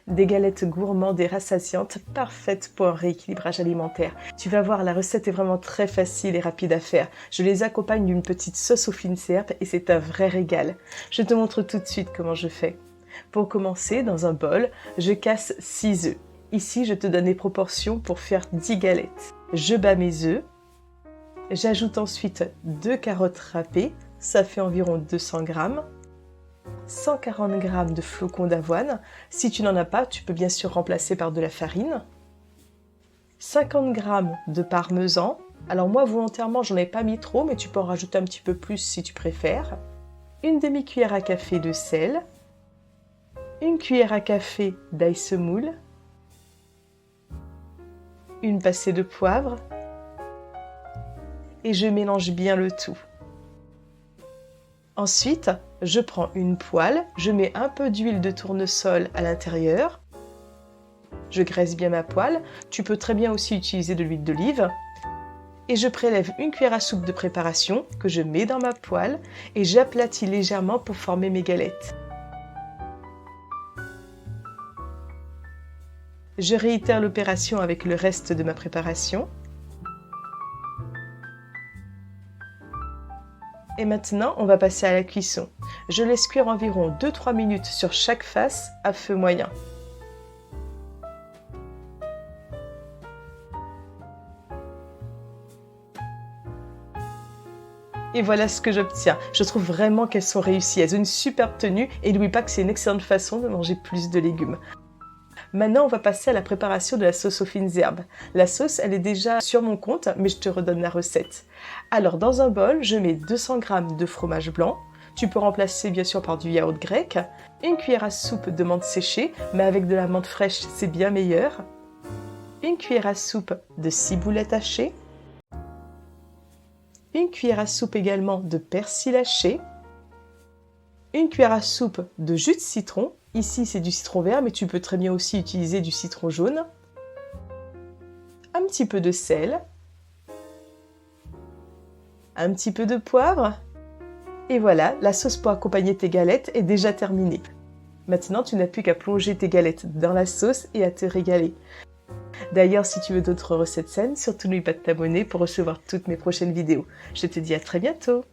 Des galettes gourmandes et rassasiantes, parfaites pour un rééquilibrage alimentaire. Tu vas voir, la recette est vraiment très facile et rapide à faire. Je les accompagne d'une petite sauce aux fines herbes et c'est un vrai régal. Je te montre tout de suite comment je fais. Pour commencer, dans un bol, je casse 6 œufs. Ici, je te donne les proportions pour faire 10 galettes. Je bats mes œufs. J'ajoute ensuite 2 carottes râpées, ça fait environ 200 g. 140 g de flocons d'avoine. Si tu n'en as pas, tu peux bien sûr remplacer par de la farine. 50 g de parmesan. Alors moi, volontairement, j'en ai pas mis trop, mais tu peux en rajouter un petit peu plus si tu préfères. Une demi-cuillère à café de sel. Une cuillère à café d'ail semoule. Une passée de poivre. Et je mélange bien le tout. Ensuite, je prends une poêle, je mets un peu d'huile de tournesol à l'intérieur. Je graisse bien ma poêle. Tu peux très bien aussi utiliser de l'huile d'olive. Et je prélève une cuillère à soupe de préparation que je mets dans ma poêle et j'aplatis légèrement pour former mes galettes. Je réitère l'opération avec le reste de ma préparation. Et maintenant, on va passer à la cuisson. Je laisse cuire environ 2-3 minutes sur chaque face à feu moyen. Et voilà ce que j'obtiens. Je trouve vraiment qu'elles sont réussies. Elles ont une superbe tenue et n'oublie pas que c'est une excellente façon de manger plus de légumes. Maintenant, on va passer à la préparation de la sauce aux fines herbes. La sauce, elle est déjà sur mon compte, mais je te redonne la recette. Alors, dans un bol, je mets 200 g de fromage blanc. Tu peux remplacer bien sûr par du yaourt grec. Une cuillère à soupe de menthe séchée, mais avec de la menthe fraîche, c'est bien meilleur. Une cuillère à soupe de ciboulette hachée. Une cuillère à soupe également de persil haché. Une cuillère à soupe de jus de citron. Ici, c'est du citron vert, mais tu peux très bien aussi utiliser du citron jaune. Un petit peu de sel. Un petit peu de poivre. Et voilà, la sauce pour accompagner tes galettes est déjà terminée. Maintenant, tu n'as plus qu'à plonger tes galettes dans la sauce et à te régaler. D'ailleurs, si tu veux d'autres recettes saines, surtout n'oublie pas de t'abonner pour recevoir toutes mes prochaines vidéos. Je te dis à très bientôt!